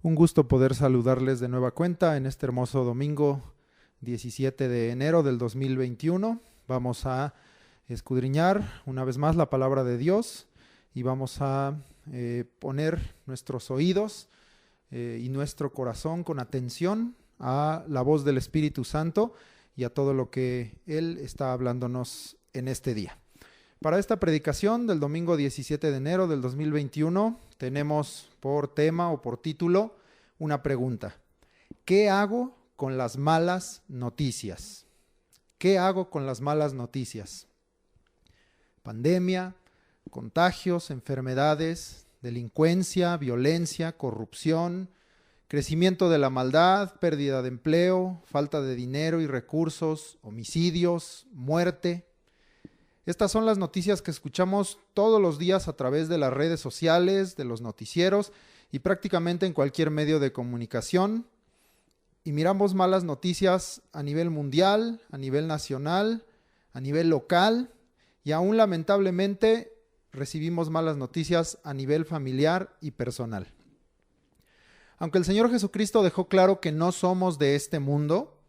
Un gusto poder saludarles de nueva cuenta en este hermoso domingo 17 de enero del 2021. Vamos a escudriñar una vez más la palabra de Dios y vamos a poner nuestros oídos y nuestro corazón con atención a la voz del Espíritu Santo y a todo lo que Él está hablándonos en este día. Para esta predicación del domingo 17 de enero del 2021 tenemos por tema o por título una pregunta. ¿Qué hago con las malas noticias? ¿Qué hago con las malas noticias? Pandemia, contagios, enfermedades, delincuencia, violencia, corrupción, crecimiento de la maldad, pérdida de empleo, falta de dinero y recursos, homicidios, muerte. Estas son las noticias que escuchamos todos los días a través de las redes sociales, de los noticieros y prácticamente en cualquier medio de comunicación. Y miramos malas noticias a nivel mundial, a nivel nacional, a nivel local y aún lamentablemente recibimos malas noticias a nivel familiar y personal. Aunque el Señor Jesucristo dejó claro que no somos de este mundo,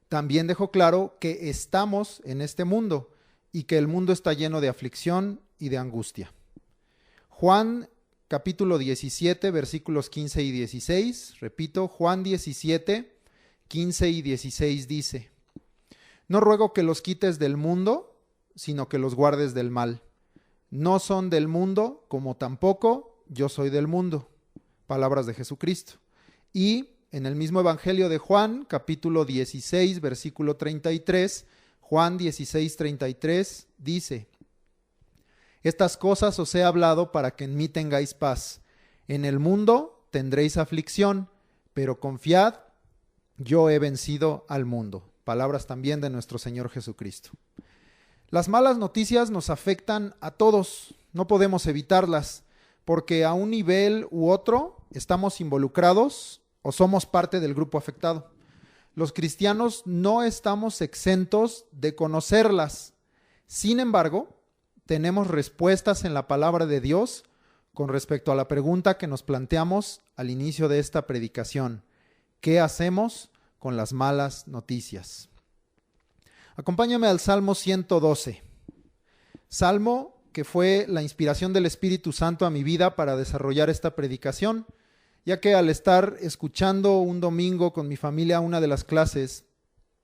también dejó claro que estamos en este mundo y que el mundo está lleno de aflicción y de angustia. Juan capítulo 17, versículos 15 y 16, repito, Juan 17, 15 y 16 dice: No ruego que los quites del mundo, sino que los guardes del mal. No son del mundo, como tampoco yo soy del mundo. Palabras de Jesucristo. Y en el mismo Evangelio de Juan, capítulo 16, versículo 33, Juan 16, 33 dice: Estas cosas os he hablado para que en mí tengáis paz. En el mundo tendréis aflicción, pero confiad, yo he vencido al mundo. Palabras también de nuestro Señor Jesucristo. Las malas noticias nos afectan a todos, no podemos evitarlas, porque a un nivel u otro estamos involucrados o somos parte del grupo afectado. Los cristianos no estamos exentos de conocerlas. Sin embargo, tenemos respuestas en la palabra de Dios con respecto a la pregunta que nos planteamos al inicio de esta predicación. ¿Qué hacemos con las malas noticias? Acompáñame al Salmo 112. Salmo que fue la inspiración del Espíritu Santo a mi vida para desarrollar esta predicación, ya que al estar escuchando un domingo con mi familia una de las clases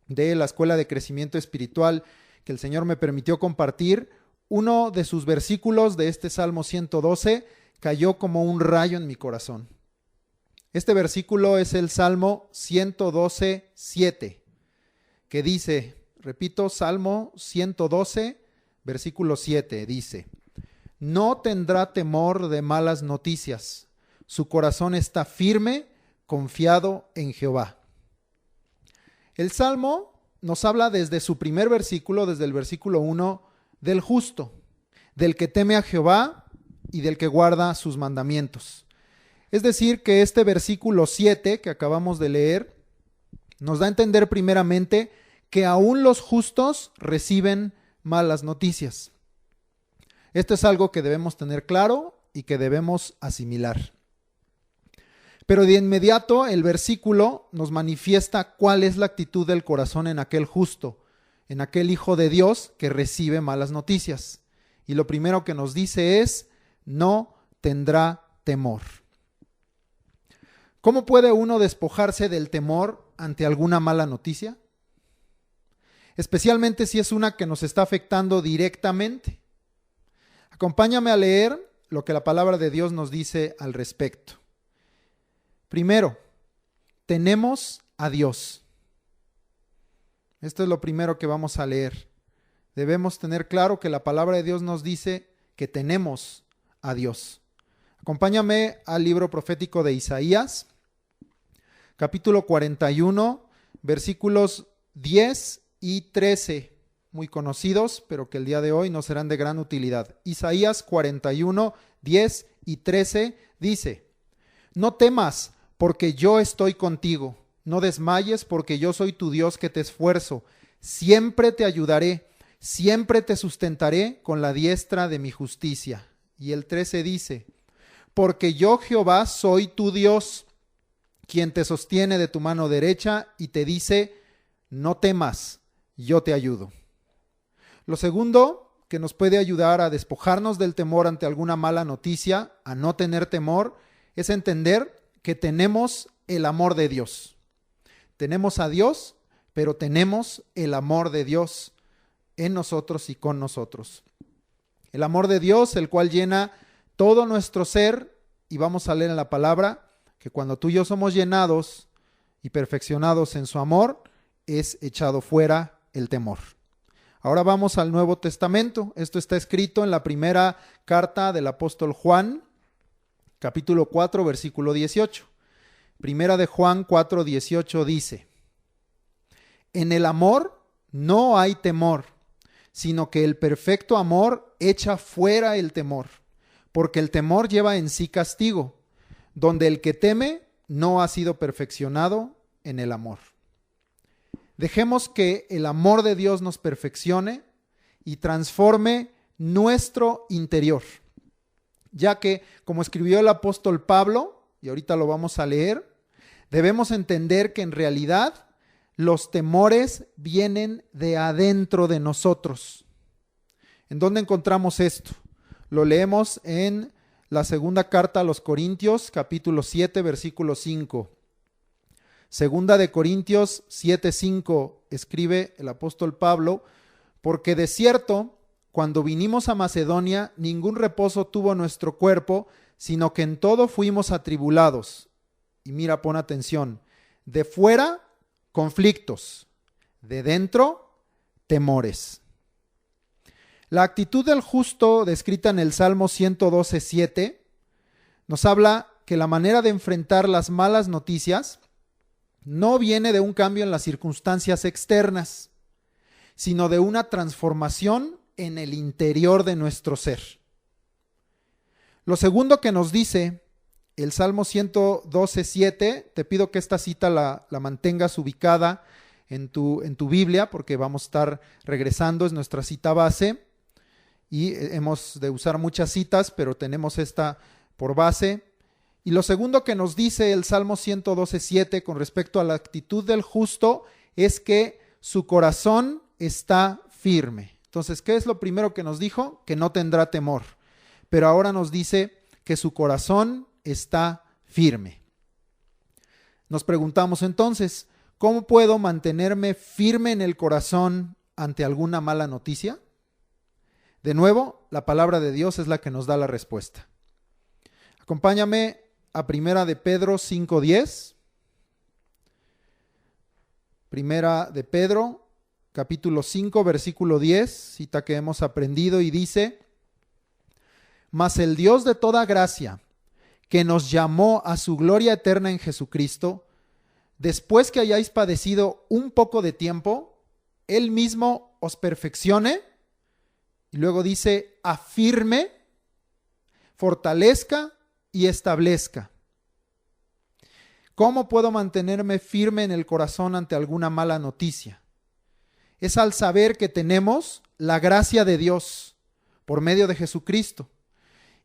de la Escuela de Crecimiento Espiritual que el Señor me permitió compartir, uno de sus versículos de este Salmo 112 cayó como un rayo en mi corazón. Este versículo es el Salmo 112, 7, que dice, repito, Salmo 112, versículo 7, dice: No tendrá temor de malas noticias. Su corazón está firme, confiado en Jehová. El Salmo nos habla desde su primer versículo, desde el versículo 1, del justo, del que teme a Jehová y del que guarda sus mandamientos. Es decir, que este versículo 7 que acabamos de leer nos da a entender primeramente que aún los justos reciben malas noticias. Esto es algo que debemos tener claro y que debemos asimilar. Pero de inmediato el versículo nos manifiesta cuál es la actitud del corazón en aquel justo, en aquel hijo de Dios que recibe malas noticias. Y lo primero que nos dice es: no tendrá temor. ¿Cómo puede uno despojarse del temor ante alguna mala noticia? Especialmente si es una que nos está afectando directamente. Acompáñame a leer lo que la palabra de Dios nos dice al respecto. Primero, tenemos a Dios. Esto es lo primero que vamos a leer. Debemos tener claro que la palabra de Dios nos dice que tenemos a Dios. Acompáñame al libro profético de Isaías, capítulo 41, versículos 10 y 13, muy conocidos, pero que el día de hoy nos serán de gran utilidad. Isaías 41, 10 y 13 dice: No temas, porque yo estoy contigo. No desmayes, porque yo soy tu Dios que te esfuerzo. Siempre te ayudaré, siempre te sustentaré con la diestra de mi justicia. Y el 13 dice: Porque yo, Jehová, soy tu Dios, quien te sostiene de tu mano derecha y te dice, no temas, yo te ayudo. Lo segundo que nos puede ayudar a despojarnos del temor ante alguna mala noticia, a no tener temor, es entender que tenemos el amor de Dios. Tenemos a Dios, pero tenemos el amor de Dios en nosotros y con nosotros. El amor de Dios, el cual llena todo nuestro ser, y vamos a leer en la palabra que cuando tú y yo somos llenados y perfeccionados en su amor, es echado fuera el temor. Ahora vamos al Nuevo Testamento. Esto está escrito en la primera carta del apóstol Juan, capítulo 4, versículo 18. Primera de Juan 4, 18 dice, en el amor no hay temor, sino que el perfecto amor echa fuera el temor, porque el temor lleva en sí castigo, donde el que teme no ha sido perfeccionado en el amor. Dejemos que el amor de Dios nos perfeccione y transforme nuestro interior, ya que, como escribió el apóstol Pablo, y ahorita lo vamos a leer, debemos entender que en realidad los temores vienen de adentro de nosotros. ¿En dónde encontramos esto? Lo leemos en la segunda carta a los Corintios, capítulo 7, versículo 5. Segunda de Corintios 7:5 escribe el apóstol Pablo, porque de cierto, cuando vinimos a Macedonia, ningún reposo tuvo nuestro cuerpo, sino que en todo fuimos atribulados. Y mira, pon atención, de fuera, conflictos, de dentro, temores. La actitud del justo descrita en el Salmo 112:7 nos habla que la manera de enfrentar las malas noticias no viene de un cambio en las circunstancias externas, sino de una transformación en el interior de nuestro ser. Lo segundo que nos dice el Salmo 112:7, te pido que esta cita la mantengas ubicada en tu Biblia, porque vamos a estar regresando, es nuestra cita base, y hemos de usar muchas citas, pero tenemos esta por base. Y lo segundo que nos dice el Salmo 112:7 con respecto a la actitud del justo es que su corazón está firme. Entonces, ¿qué es lo primero que nos dijo? Que no tendrá temor. Pero ahora nos dice que su corazón está firme. Nos preguntamos entonces, ¿cómo puedo mantenerme firme en el corazón ante alguna mala noticia? De nuevo, la palabra de Dios es la que nos da la respuesta. Acompáñame a Primera de Pedro 5:10. Primera de Pedro, capítulo 5, versículo 10, cita que hemos aprendido y dice, mas el Dios de toda gracia, que nos llamó a su gloria eterna en Jesucristo, después que hayáis padecido un poco de tiempo, Él mismo os perfeccione, y luego dice, afirme, fortalezca y establezca. ¿Cómo puedo mantenerme firme en el corazón ante alguna mala noticia? Es al saber que tenemos la gracia de Dios por medio de Jesucristo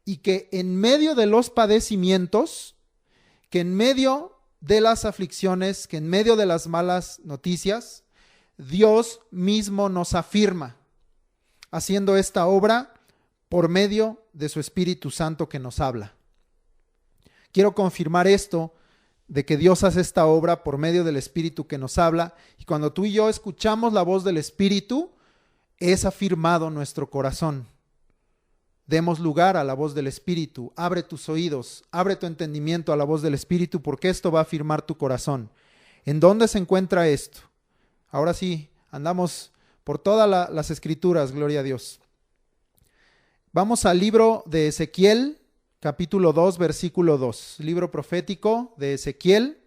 y que en medio de los padecimientos, que en medio de las aflicciones, que en medio de las malas noticias, Dios mismo nos afirma, haciendo esta obra por medio de su Espíritu Santo que nos habla. Quiero confirmar esto, de que Dios hace esta obra por medio del Espíritu que nos habla, y cuando tú y yo escuchamos la voz del Espíritu, es afirmado nuestro corazón. Demos lugar a la voz del Espíritu, abre tus oídos, abre tu entendimiento a la voz del Espíritu, porque esto va a afirmar tu corazón. ¿En dónde se encuentra esto? Ahora sí, andamos por todas las Escrituras, gloria a Dios. Vamos al libro de Ezequiel, capítulo 2, versículo 2. Libro profético de Ezequiel,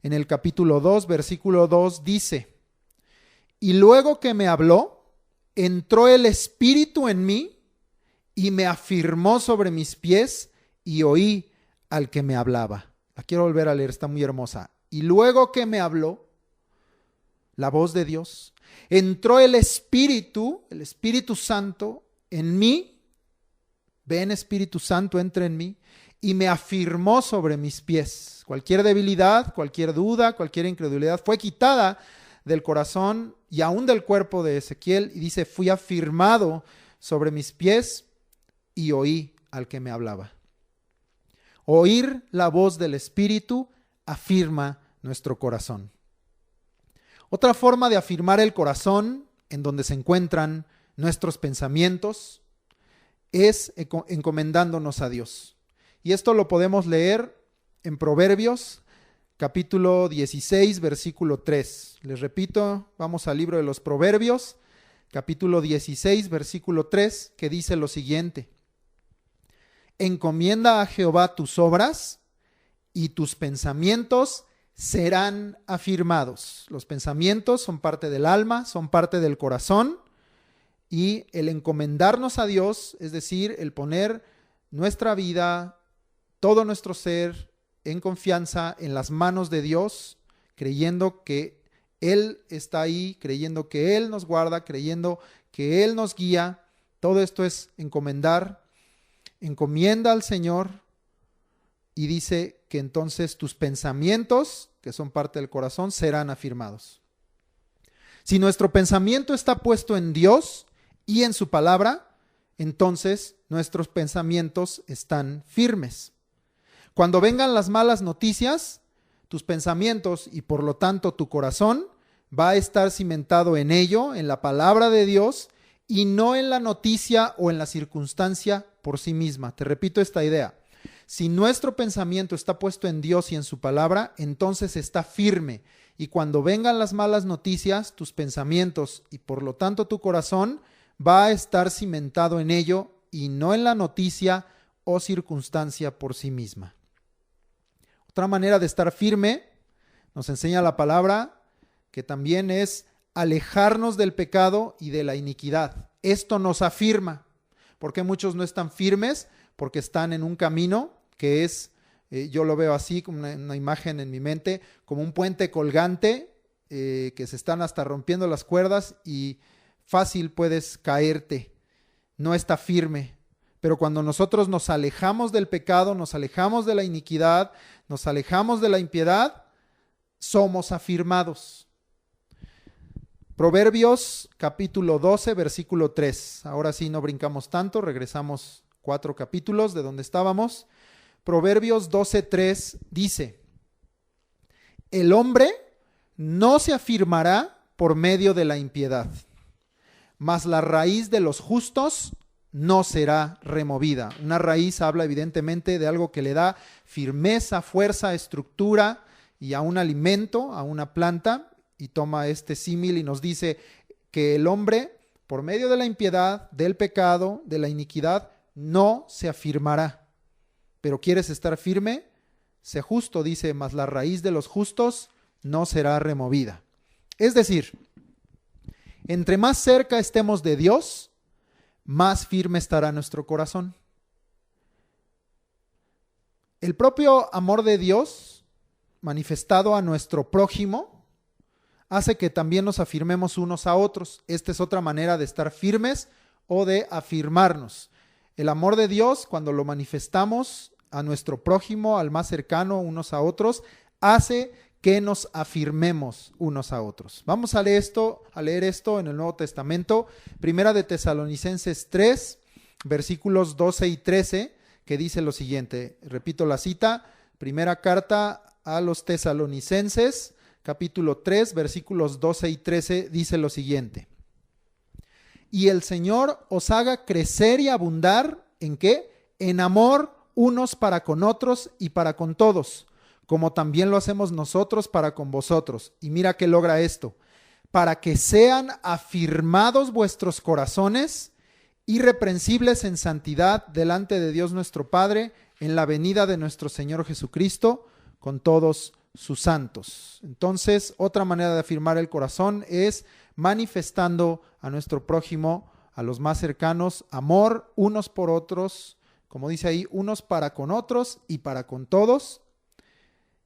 en el capítulo 2, versículo 2 dice, y luego que me habló, entró el Espíritu en mí y me afirmó sobre mis pies y oí al que me hablaba. La quiero volver a leer, está muy hermosa. Y luego que me habló, la voz de Dios, entró el Espíritu Santo en mí. Ven, Espíritu Santo, entra en mí y me afirmó sobre mis pies. Cualquier debilidad, cualquier duda, cualquier incredulidad fue quitada del corazón y aún del cuerpo de Ezequiel. Y dice, fui afirmado sobre mis pies y oí al que me hablaba. Oír la voz del Espíritu afirma nuestro corazón. Otra forma de afirmar el corazón, en donde se encuentran nuestros pensamientos, es encomendándonos a Dios. Y esto lo podemos leer en Proverbios, capítulo 16, versículo 3. Les repito, vamos al libro de los Proverbios, capítulo 16, versículo 3, que dice lo siguiente: encomienda a Jehová tus obras y tus pensamientos serán afirmados. Los pensamientos son parte del alma, son parte del corazón, y el encomendarnos a Dios, es decir, el poner nuestra vida, todo nuestro ser en confianza en las manos de Dios, creyendo que Él está ahí, creyendo que Él nos guarda, creyendo que Él nos guía. Todo esto es encomendar. Encomienda al Señor y dice que entonces tus pensamientos, que son parte del corazón, serán afirmados. Si nuestro pensamiento está puesto en Dios y en su palabra, entonces nuestros pensamientos están firmes. Cuando vengan las malas noticias, tus pensamientos y por lo tanto tu corazón va a estar cimentado en ello, en la palabra de Dios, y no en la noticia o en la circunstancia por sí misma. Te repito esta idea. Si nuestro pensamiento está puesto en Dios y en su palabra, entonces está firme. Y cuando vengan las malas noticias, tus pensamientos y por lo tanto tu corazón va a estar cimentado en ello y no en la noticia o circunstancia por sí misma. Otra manera de estar firme, nos enseña la palabra, que también es alejarnos del pecado y de la iniquidad. Esto nos afirma. ¿Por qué muchos no están firmes? Porque están en un camino que es, yo lo veo así, como una imagen en mi mente, como un puente colgante, que se están hasta rompiendo las cuerdas y fácil puedes caerte. No está firme. Pero cuando nosotros nos alejamos del pecado, nos alejamos de la iniquidad, nos alejamos de la impiedad, somos afirmados. Proverbios capítulo 12, versículo 3. Ahora sí no brincamos tanto, regresamos 4 capítulos de donde estábamos. Proverbios 12, 3 dice: el hombre no se afirmará por medio de la impiedad, mas la raíz de los justos no será removida. Una raíz habla evidentemente de algo que le da firmeza, fuerza, estructura y a un alimento, a una planta, y toma este símil y nos dice que el hombre, por medio de la impiedad, del pecado, de la iniquidad, no se afirmará. Pero ¿quieres estar firme? Sé justo, dice, mas la raíz de los justos no será removida. Es decir, entre más cerca estemos de Dios, más firme estará nuestro corazón. El propio amor de Dios, manifestado a nuestro prójimo, hace que también nos afirmemos unos a otros. Esta es otra manera de estar firmes o de afirmarnos. El amor de Dios, cuando lo manifestamos a nuestro prójimo, al más cercano, unos a otros, hace que nos afirmemos unos a otros. Vamos a leer esto en el Nuevo Testamento, Primera de Tesalonicenses 3, versículos 12 y 13, que dice lo siguiente. Repito la cita, primera carta a los Tesalonicenses, capítulo 3, versículos 12 y 13, dice lo siguiente: y el Señor os haga crecer y abundar, ¿en qué? En amor unos para con otros y para con todos, como también lo hacemos nosotros para con vosotros. Y mira que logra esto: para que sean afirmados vuestros corazones, irreprensibles en santidad delante de Dios nuestro Padre, en la venida de nuestro Señor Jesucristo, con todos sus santos. Entonces, otra manera de afirmar el corazón es manifestando a nuestro prójimo, a los más cercanos, amor unos por otros, como dice ahí, unos para con otros y para con todos.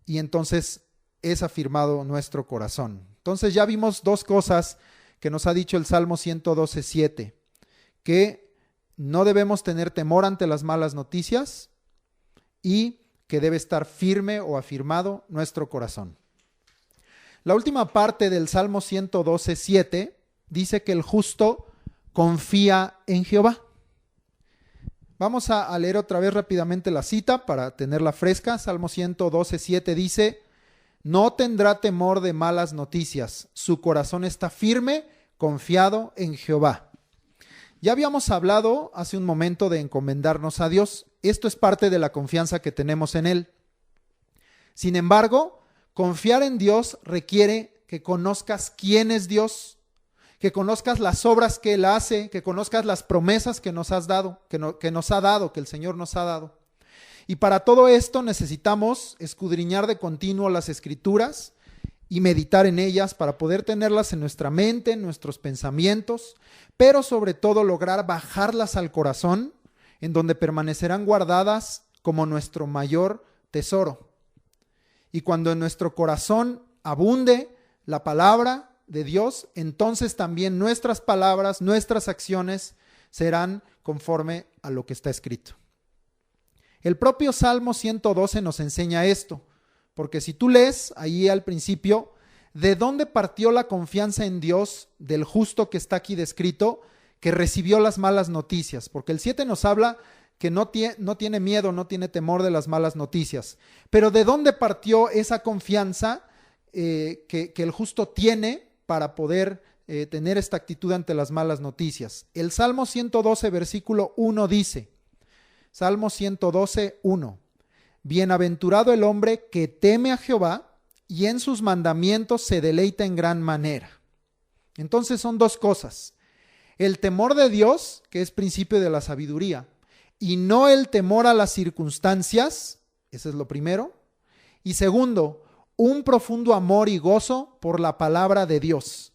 Y entonces es afirmado nuestro corazón. Entonces ya vimos dos cosas que nos ha dicho el Salmo 112:7, que no debemos tener temor ante las malas noticias y que debe estar firme o afirmado nuestro corazón. La última parte del Salmo 112:7 dice que el justo confía en Jehová. Vamos a leer otra vez rápidamente la cita para tenerla fresca. Salmo 112:7 dice: no tendrá temor de malas noticias, su corazón está firme, confiado en Jehová. Ya habíamos hablado hace un momento de encomendarnos a Dios. Esto es parte de la confianza que tenemos en Él. Sin embargo, confiar en Dios requiere que conozcas quién es Dios, que conozcas las obras que Él hace, que conozcas las promesas que nos has dado, que el Señor nos ha dado. Y para todo esto necesitamos escudriñar de continuo las Escrituras y meditar en ellas para poder tenerlas en nuestra mente, en nuestros pensamientos, pero sobre todo lograr bajarlas al corazón, en donde permanecerán guardadas como nuestro mayor tesoro. Y cuando en nuestro corazón abunde la palabra de Dios, entonces también nuestras palabras, nuestras acciones serán conforme a lo que está escrito. El propio Salmo 112 nos enseña esto, porque si tú lees ahí al principio, ¿de dónde partió la confianza en Dios del justo que está aquí descrito, que recibió las malas noticias? Porque el 7 nos habla que no tiene miedo, no tiene temor de las malas noticias. Pero ¿de dónde partió esa confianza que el justo tiene para poder tener esta actitud ante las malas noticias? El Salmo 112, versículo 1 dice, Salmo 112, 1. Bienaventurado el hombre que teme a Jehová y en sus mandamientos se deleita en gran manera. Entonces son dos cosas. El temor de Dios, que es principio de la sabiduría, y no el temor a las circunstancias, eso es lo primero. Y segundo, un profundo amor y gozo por la palabra de Dios.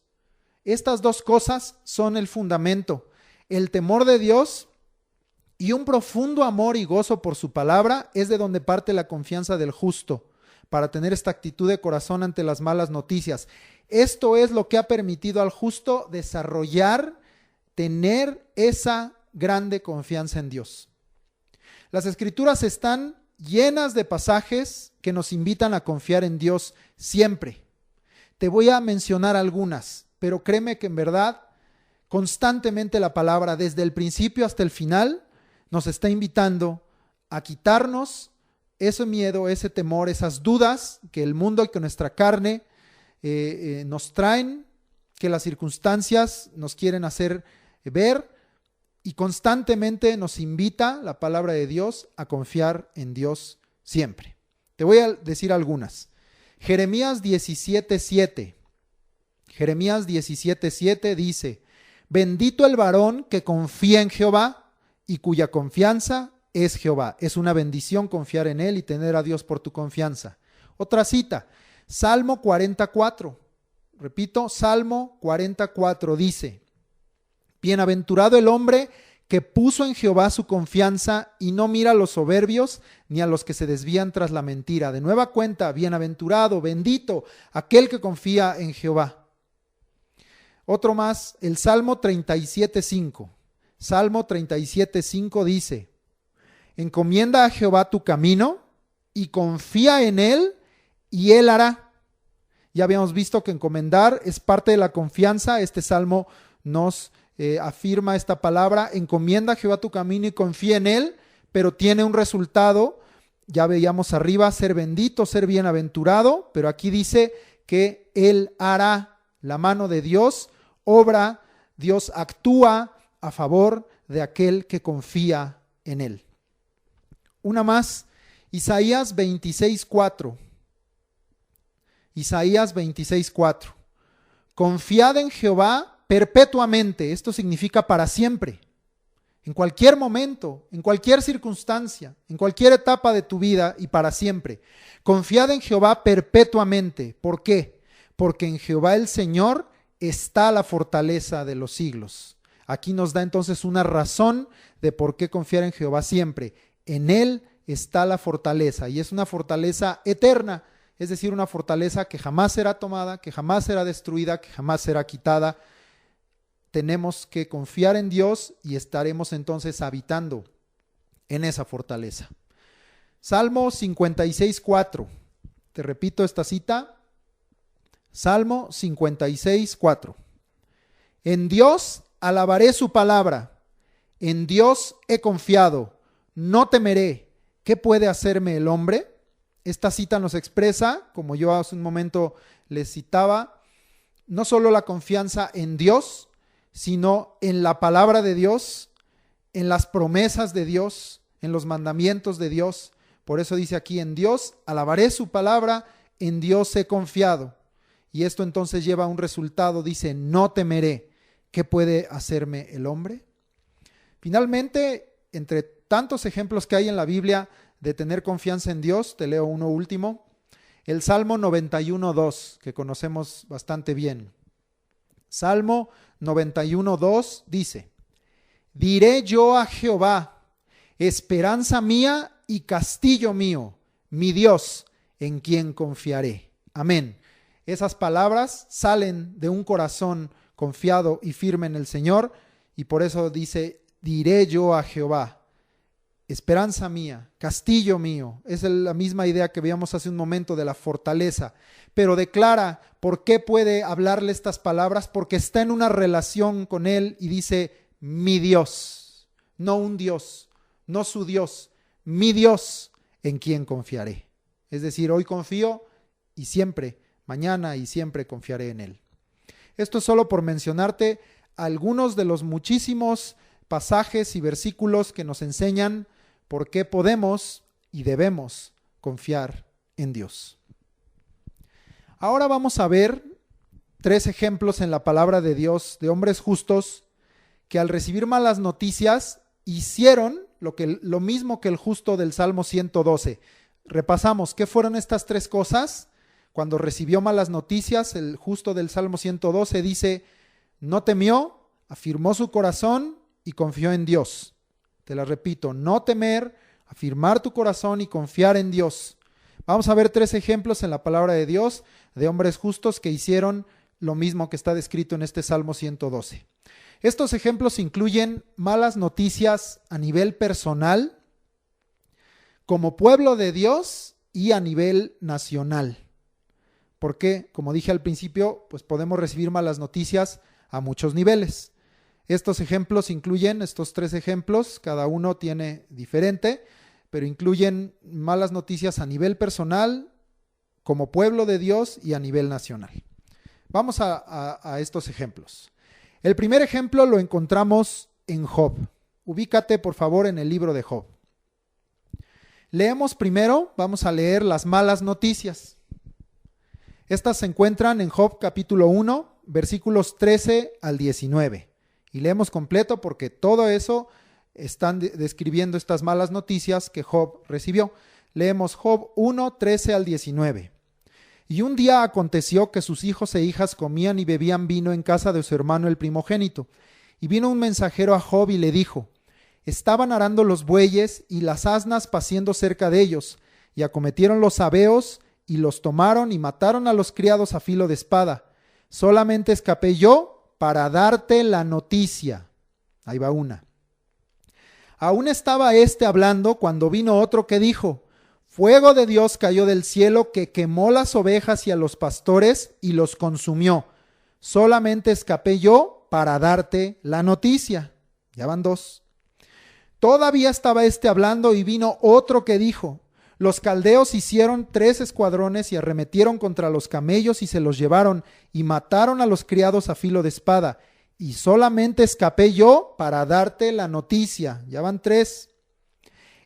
Estas dos cosas son el fundamento. El temor de Dios y un profundo amor y gozo por su palabra es de donde parte la confianza del justo para tener esta actitud de corazón ante las malas noticias. Esto es lo que ha permitido al justo desarrollar, tener esa grande confianza en Dios. Las Escrituras están llenas de pasajes que nos invitan a confiar en Dios siempre. Te voy a mencionar algunas, pero créeme que en verdad constantemente la palabra, desde el principio hasta el final, nos está invitando a quitarnos ese miedo, ese temor, esas dudas que el mundo y que nuestra carne nos traen, que las circunstancias nos quieren hacer ver, y constantemente nos invita la palabra de Dios a confiar en Dios siempre. Te voy a decir algunas. Jeremías 17:7. Jeremías 17:7 dice: bendito el varón que confía en Jehová y cuya confianza es Jehová. Es una bendición confiar en Él y tener a Dios por tu confianza. Otra cita, Salmo 44. Repito, Salmo 44 dice: bienaventurado el hombre que puso en Jehová su confianza y no mira a los soberbios ni a los que se desvían tras la mentira. De nueva cuenta, bienaventurado, bendito, aquel que confía en Jehová. Otro más, el Salmo 37:5. Salmo 37:5 dice: encomienda a Jehová tu camino y confía en Él y Él hará. Ya habíamos visto que encomendar es parte de la confianza. Este salmo nos afirma esta palabra: encomienda a Jehová tu camino y confía en Él, pero tiene un resultado. Ya veíamos arriba, ser bendito, ser bienaventurado, pero aquí dice que Él hará. La mano de Dios obra, Dios actúa a favor de aquel que confía en Él. Una más, Isaías 26:4. Isaías 26:4. Confiad en Jehová perpetuamente. Esto significa para siempre. En cualquier momento, en cualquier circunstancia, en cualquier etapa de tu vida y para siempre. Confiad en Jehová perpetuamente. ¿Por qué? Porque en Jehová el Señor está la fortaleza de los siglos. Aquí nos da entonces una razón de por qué confiar en Jehová siempre. En Él está la fortaleza y es una fortaleza eterna, es decir, una fortaleza que jamás será tomada, que jamás será destruida, que jamás será quitada. Tenemos que confiar en Dios y estaremos entonces habitando en esa fortaleza. Salmo 56:4. Te repito esta cita. Salmo 56:4. En Dios alabaré su palabra. En Dios he confiado. No temeré. ¿Qué puede hacerme el hombre? Esta cita nos expresa, como yo hace un momento les citaba, no solo la confianza en Dios, sino en la palabra de Dios, en las promesas de Dios, en los mandamientos de Dios. Por eso dice aquí, en Dios alabaré su palabra, en Dios he confiado. Y esto entonces lleva a un resultado, dice, no temeré. ¿Qué puede hacerme el hombre? Finalmente, entre tantos ejemplos que hay en la Biblia de tener confianza en Dios, te leo uno último. El Salmo 91:2, que conocemos bastante bien. Salmo 91:2 dice, diré yo a Jehová, esperanza mía y castillo mío, mi Dios, en quien confiaré. Amén. Esas palabras salen de un corazón confiado y firme en el Señor, y por eso dice, diré yo a Jehová, esperanza mía, castillo mío. Es la misma idea que veíamos hace un momento de la fortaleza, pero declara por qué puede hablarle estas palabras, porque está en una relación con Él y dice, mi Dios, no un Dios, no su Dios, mi Dios en quien confiaré. Es decir, hoy confío y siempre, mañana y siempre confiaré en Él. Esto es solo por mencionarte algunos de los muchísimos pasajes y versículos que nos enseñan por qué podemos y debemos confiar en Dios. Ahora vamos a ver 3 ejemplos en la palabra de Dios de hombres justos que al recibir malas noticias hicieron lo mismo que el justo del Salmo 112. Repasamos, ¿qué fueron estas 3 cosas? Cuando recibió malas noticias, el justo del Salmo 112 dice, no temió, afirmó su corazón y confió en Dios. Te la repito, no temer, afirmar tu corazón y confiar en Dios. Vamos a ver 3 ejemplos en la palabra de Dios de hombres justos que hicieron lo mismo que está descrito en este Salmo 112. Estos ejemplos incluyen malas noticias a nivel personal, como pueblo de Dios y a nivel nacional. Porque, como dije al principio, pues podemos recibir malas noticias a muchos niveles. Estos ejemplos incluyen, estos 3 ejemplos, cada uno tiene diferente, pero incluyen malas noticias a nivel personal, como pueblo de Dios y a nivel nacional. Vamos a estos ejemplos. El primer ejemplo lo encontramos en Job. Ubícate, por favor, en el libro de Job. Leemos primero, vamos a leer las malas noticias. Estas se encuentran en Job capítulo 1, versículos 13 al 19. Y leemos completo porque todo eso están describiendo estas malas noticias que Job recibió. Leemos Job 1, 13 al 19. Y un día aconteció que sus hijos e hijas comían y bebían vino en casa de su hermano el primogénito. Y vino un mensajero a Job y le dijo, estaban arando los bueyes y las asnas paciendo cerca de ellos, y acometieron los sabeos y los tomaron y mataron a los criados a filo de espada. Solamente escapé yo para darte la noticia. Ahí va una. Aún estaba éste hablando cuando vino otro que dijo, fuego de Dios cayó del cielo que quemó las ovejas y a los pastores y los consumió. Solamente escapé yo para darte la noticia. Ya van 2. Todavía estaba éste hablando y vino otro que dijo, los caldeos hicieron 3 escuadrones y arremetieron contra los camellos y se los llevaron y mataron a los criados a filo de espada. Y solamente escapé yo para darte la noticia. Ya van 3.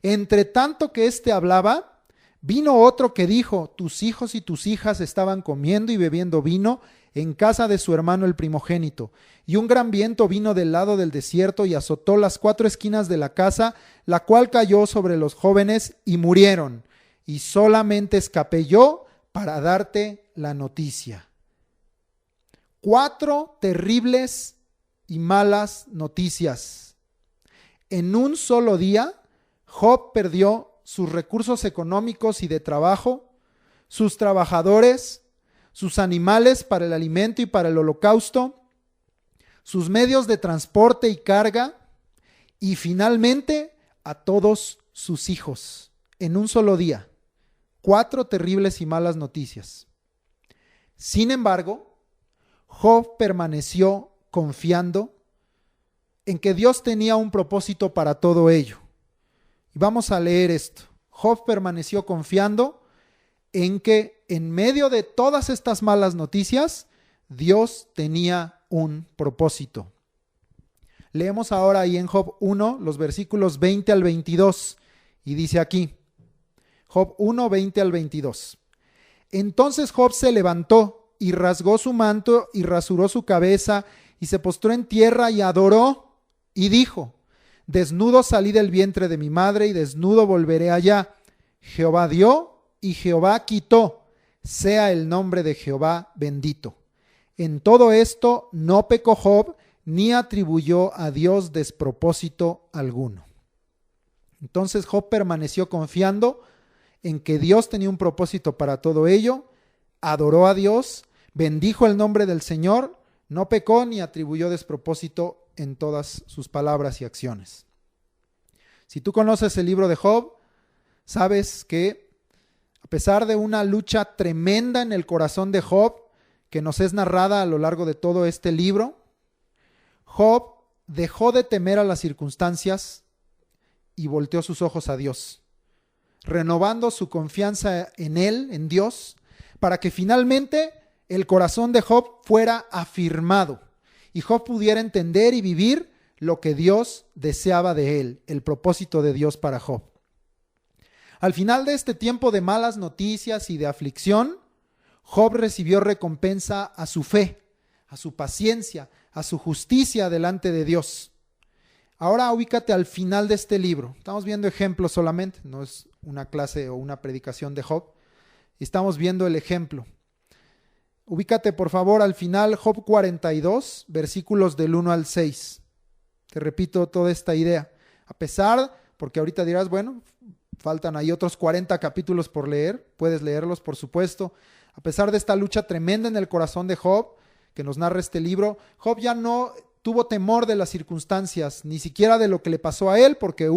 Entre tanto que éste hablaba, vino otro que dijo, tus hijos y tus hijas estaban comiendo y bebiendo vino en casa de su hermano el primogénito. Y un gran viento vino del lado del desierto y azotó las 4 esquinas de la casa, la cual cayó sobre los jóvenes y murieron. Y solamente escapé yo para darte la noticia. 4 terribles y malas noticias. En un solo día, Job perdió sus recursos económicos y de trabajo, sus trabajadores, sus animales para el alimento y para el holocausto, sus medios de transporte y carga, y finalmente a todos sus hijos. en un solo día 4 terribles y malas noticias. Sin embargo, Job permaneció confiando en que Dios tenía un propósito para todo ello. Y vamos a leer esto. Job permaneció confiando en que en medio de todas estas malas noticias, Dios tenía un propósito. Leemos ahora ahí en Job 1, los versículos 20 al 22, y dice aquí, Job 1, 20 al 22. Entonces Job se levantó y rasgó su manto y rasuró su cabeza y se postró en tierra y adoró y dijo, desnudo salí del vientre de mi madre y desnudo volveré allá. Jehová dio y Jehová quitó, sea el nombre de Jehová bendito. En todo esto no pecó Job, ni atribuyó a Dios despropósito alguno. Entonces Job permaneció confiando en que Dios tenía un propósito para todo ello, adoró a Dios, bendijo el nombre del Señor, no pecó ni atribuyó despropósito en todas sus palabras y acciones. Si tú conoces el libro de Job, sabes que a pesar de una lucha tremenda en el corazón de Job, que nos es narrada a lo largo de todo este libro, Job dejó de temer a las circunstancias y volteó sus ojos a Dios, renovando su confianza en Él, en Dios, para que finalmente el corazón de Job fuera afirmado y Job pudiera entender y vivir lo que Dios deseaba de él, el propósito de Dios para Job. Al final de este tiempo de malas noticias y de aflicción, Job recibió recompensa a su fe, a su paciencia, a su justicia delante de Dios. Ahora ubícate al final de este libro. Estamos viendo ejemplos solamente, no es una clase o una predicación de Job. Estamos viendo el ejemplo. Ubícate por favor al final, Job 42, versículos del 1 al 6. Te repito toda esta idea. A pesar, porque ahorita dirás, bueno, faltan ahí otros 40 capítulos por leer, puedes leerlos por supuesto. A pesar de esta lucha tremenda en el corazón de Job, que nos narra este libro, Job ya no tuvo temor de las circunstancias, ni siquiera de lo que le pasó a él, porque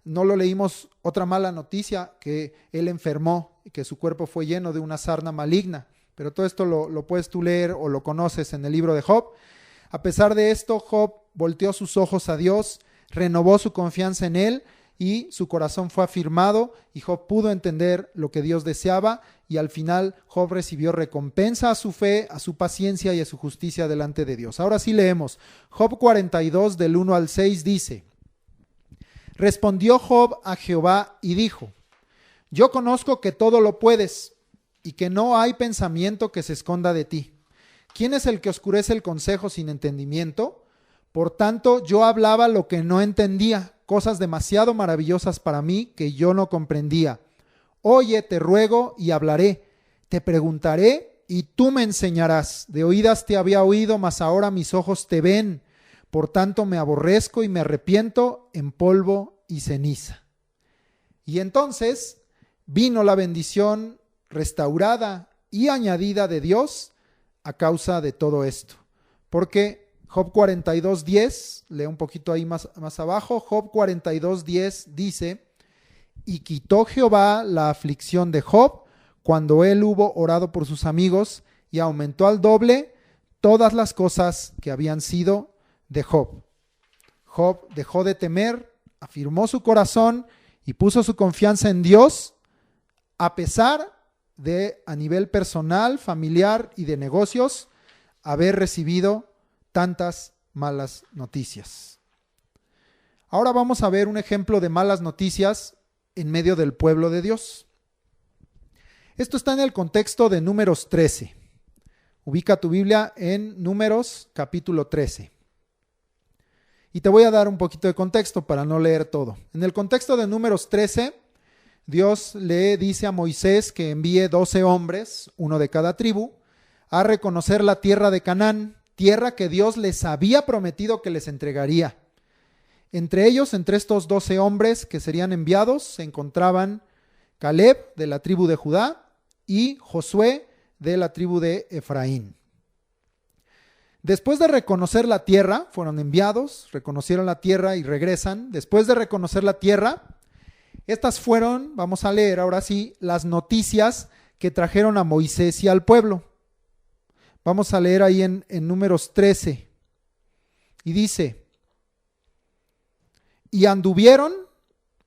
no lo leímos, otra mala noticia, que él enfermó y que su cuerpo fue lleno de una sarna maligna. Pero todo esto lo puedes tú leer o lo conoces en el libro de Job. A pesar de esto, Job volteó sus ojos a Dios, renovó su confianza en Él y su corazón fue afirmado y Job pudo entender lo que Dios deseaba y al final Job recibió recompensa a su fe, a su paciencia y a su justicia delante de Dios. Ahora sí leemos. Job 42 del 1 al 6 dice, respondió Job a Jehová y dijo, yo conozco que todo lo puedes y que no hay pensamiento que se esconda de ti. ¿Quién es el que oscurece el consejo sin entendimiento? Por tanto, yo hablaba lo que no entendía, cosas demasiado maravillosas para mí que yo no comprendía. Oye, te ruego y hablaré, te preguntaré y tú me enseñarás. De oídas te había oído, mas ahora mis ojos te ven. Por tanto, me aborrezco y me arrepiento en polvo y ceniza. Y entonces vino la bendición restaurada y añadida de Dios a causa de todo esto. Porque Job 42:10, lee un poquito ahí más abajo, Job 42:10 dice, y quitó Jehová la aflicción de Job cuando él hubo orado por sus amigos y aumentó al doble todas las cosas que habían sido de Job. Job dejó de temer, afirmó su corazón y puso su confianza en Dios a pesar de, a nivel personal, familiar y de negocios, haber recibido tantas malas noticias. Ahora vamos a ver un ejemplo de malas noticias en medio del pueblo de Dios. Esto está en el contexto de Números 13. Ubica tu Biblia en Números capítulo 13. Y te voy a dar un poquito de contexto para no leer todo. En el contexto de Números 13, Dios le dice a Moisés que envíe 12 hombres, uno de cada tribu, a reconocer la tierra de Canaán, tierra que Dios les había prometido que les entregaría. Entre ellos, entre estos 12 hombres que serían enviados, se encontraban Caleb de la tribu de Judá y Josué de la tribu de Efraín. Después de reconocer la tierra, fueron enviados, reconocieron la tierra y regresan. Después de reconocer la tierra, Estas fueron, vamos a leer ahora sí, las noticias que trajeron a Moisés y al pueblo. Vamos a leer ahí en Números 13. Y dice: y anduvieron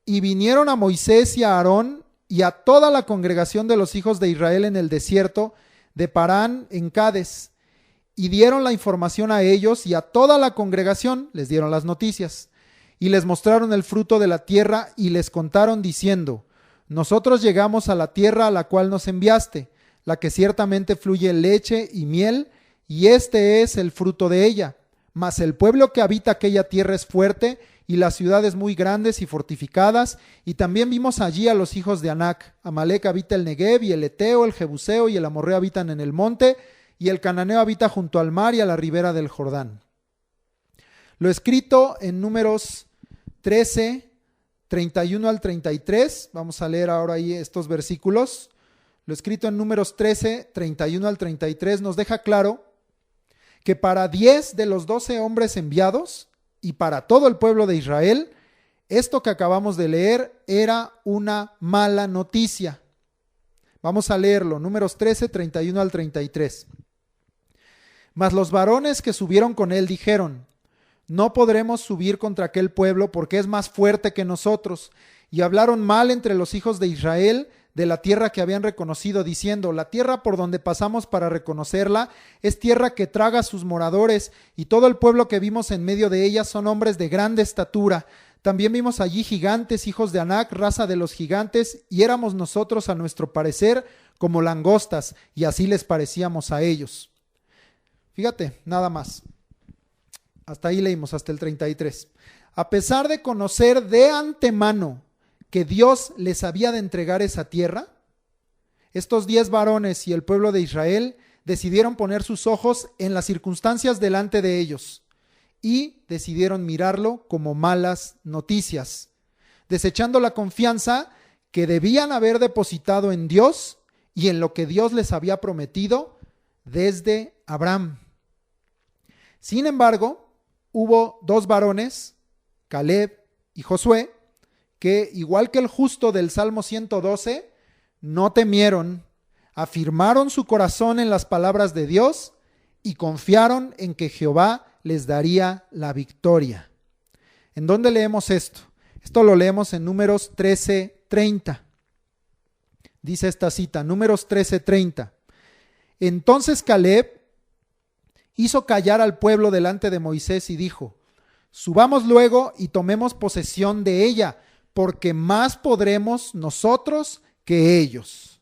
y vinieron a Moisés y a Aarón y a toda la congregación de los hijos de Israel en el desierto de Parán en Cades, y dieron la información a ellos y a toda la congregación, les dieron las noticias, y les mostraron el fruto de la tierra y les contaron diciendo: nosotros llegamos a la tierra a la cual nos enviaste, la que ciertamente fluye leche y miel, y este es el fruto de ella. Mas el pueblo que habita aquella tierra es fuerte, y las ciudades muy grandes y fortificadas, y también vimos allí a los hijos de Anac. Amalec habita el Negev, y el Eteo, el Jebuseo y el Amorreo habitan en el monte, y el Cananeo habita junto al mar y a la ribera del Jordán. Lo escrito en Números 13, 31 al 33, vamos a leer ahora ahí estos versículos. Lo escrito en Números 13, 31 al 33 nos deja claro que para 10 de los 12 hombres enviados y para todo el pueblo de Israel, esto que acabamos de leer era una mala noticia. Vamos a leerlo, Números 13, 31 al 33. Mas los varones que subieron con él dijeron: no podremos subir contra aquel pueblo porque es más fuerte que nosotros. Y hablaron mal entre los hijos de Israel de la tierra que habían reconocido, diciendo: la tierra por donde pasamos para reconocerla es tierra que traga a sus moradores, y todo el pueblo que vimos en medio de ella son hombres de grande estatura. También vimos allí gigantes, hijos de Anac, raza de los gigantes, y éramos nosotros a nuestro parecer como langostas, y así les parecíamos a ellos. Fíjate, nada más. Hasta ahí leímos, hasta el 33. A pesar de conocer de antemano que Dios les había de entregar esa tierra, estos 10 varones y el pueblo de Israel decidieron poner sus ojos en las circunstancias delante de ellos y decidieron mirarlo como malas noticias, desechando la confianza que debían haber depositado en Dios y en lo que Dios les había prometido desde Abraham. Sin embargo, hubo 2 varones, Caleb y Josué, que igual que el justo del Salmo 112, no temieron, afirmaron su corazón en las palabras de Dios y confiaron en que Jehová les daría la victoria. ¿En dónde leemos esto? Esto lo leemos en Números 13:30. Dice esta cita, Números 13:30. Entonces Caleb hizo callar al pueblo delante de Moisés y dijo: subamos luego y tomemos posesión de ella, porque más podremos nosotros que ellos.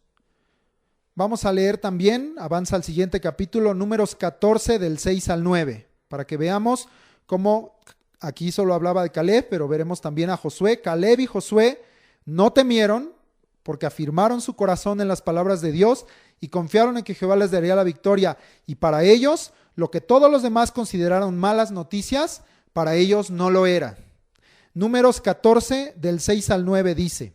Vamos a leer también, avanza al siguiente capítulo, Números 14 del 6 al 9, para que veamos cómo aquí solo hablaba de Caleb, pero veremos también a Josué. Caleb y Josué no temieron porque afirmaron su corazón en las palabras de Dios y confiaron en que Jehová les daría la victoria. Y para ellos, lo que todos los demás consideraron malas noticias, para ellos no lo era. Números 14 del 6 al 9 dice: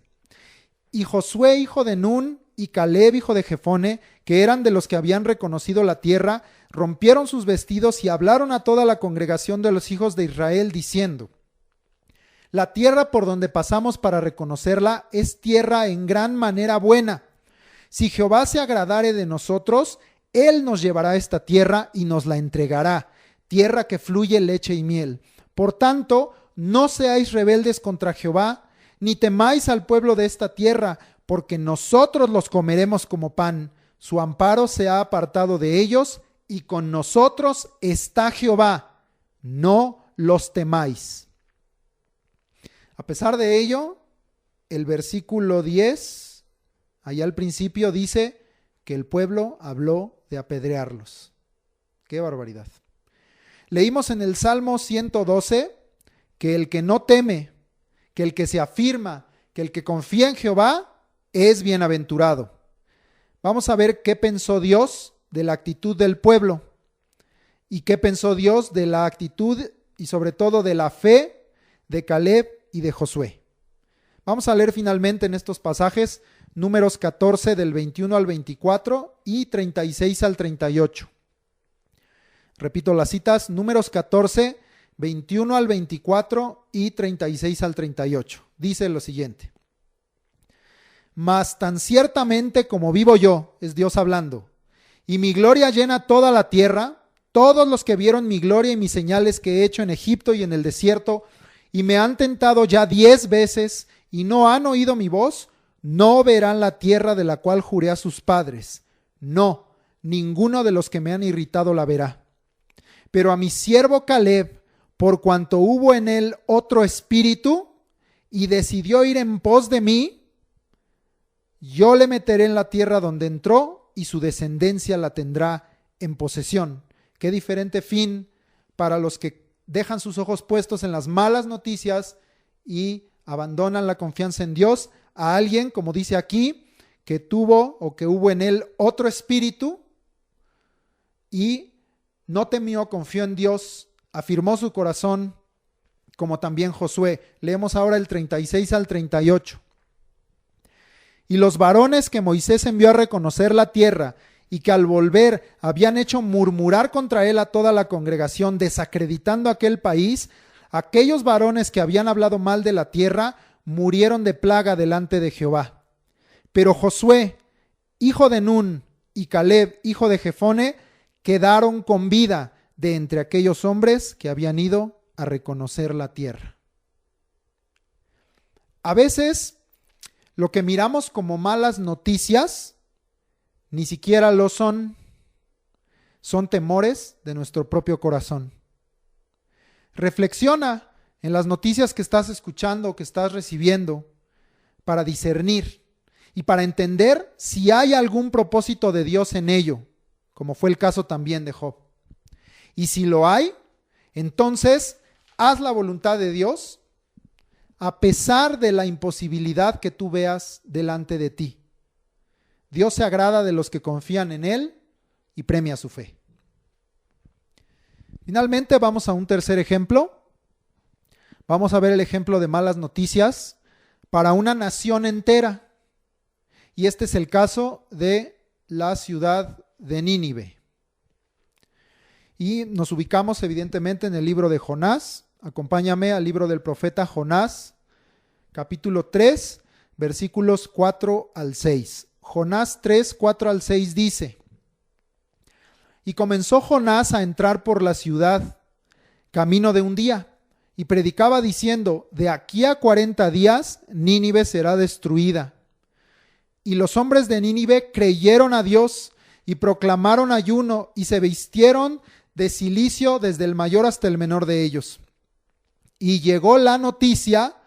y Josué hijo de Nun y Caleb hijo de Jefone, que eran de los que habían reconocido la tierra, rompieron sus vestidos y hablaron a toda la congregación de los hijos de Israel diciendo: la tierra por donde pasamos para reconocerla es tierra en gran manera buena. Si Jehová se agradare de nosotros, él nos llevará esta tierra y nos la entregará, tierra que fluye leche y miel. Por tanto, no seáis rebeldes contra Jehová, ni temáis al pueblo de esta tierra, porque nosotros los comeremos como pan. Su amparo se ha apartado de ellos, y con nosotros está Jehová. No los temáis. A pesar de ello, el versículo 10, allá al principio, dice que el pueblo habló de apedrearlos. ¡Qué barbaridad! Leímos en el Salmo 112 que el que no teme, que el que se afirma, que el que confía en Jehová es bienaventurado. Vamos a ver qué pensó Dios de la actitud del pueblo y qué pensó Dios de la actitud y sobre todo de la fe de Caleb y de Josué. Vamos a leer finalmente en estos pasajes Números 14 del 21 al 24 y 36 al 38. Repito las citas, Números 14, 21 al 24 y 36 al 38. Dice lo siguiente: mas tan ciertamente como vivo yo, es Dios hablando, y mi gloria llena toda la tierra, todos los que vieron mi gloria y mis señales que he hecho en Egipto y en el desierto, y me han tentado ya 10 veces, y no han oído mi voz, no verán la tierra de la cual juré a sus padres. No, ninguno de los que me han irritado la verá. Pero a mi siervo Caleb, por cuanto hubo en él otro espíritu, y decidió ir en pos de mí, yo le meteré en la tierra donde entró, y su descendencia la tendrá en posesión. Qué diferente fin para los que dejan sus ojos puestos en las malas noticias y abandonan la confianza en Dios, a alguien, como dice aquí, que tuvo o que hubo en él otro espíritu y no temió, confió en Dios, afirmó su corazón, como también Josué. Leemos ahora el 36 al 38. Y los varones que Moisés envió a reconocer la tierra y que al volver habían hecho murmurar contra él a toda la congregación, desacreditando aquel país, aquellos varones que habían hablado mal de la tierra murieron de plaga delante de Jehová. Pero Josué, hijo de Nun, y Caleb, hijo de Jefone, quedaron con vida de entre aquellos hombres que habían ido a reconocer la tierra. A veces, lo que miramos como malas noticias, ni siquiera lo son. Son temores de nuestro propio corazón. Reflexiona en las noticias que estás escuchando, que estás recibiendo, para discernir y para entender si hay algún propósito de Dios en ello, como fue el caso también de Job. Y si lo hay, entonces haz la voluntad de Dios a pesar de la imposibilidad que tú veas delante de ti. Dios se agrada de los que confían en Él y premia su fe. Finalmente vamos a un tercer ejemplo. Vamos a ver el ejemplo de malas noticias para una nación entera. Y este es el caso de la ciudad de Nínive. Y nos ubicamos evidentemente en el libro de Jonás. Acompáñame al libro del profeta Jonás, capítulo 3, versículos 4 al 6. Jonás 3, 4 al 6 dice: Y comenzó Jonás a entrar por la ciudad, camino de un día, y predicaba diciendo: de aquí a 40 días Nínive será destruida. Y los hombres de Nínive creyeron a Dios y proclamaron ayuno y se vistieron de cilicio desde el mayor hasta el menor de ellos. Y llegó la noticia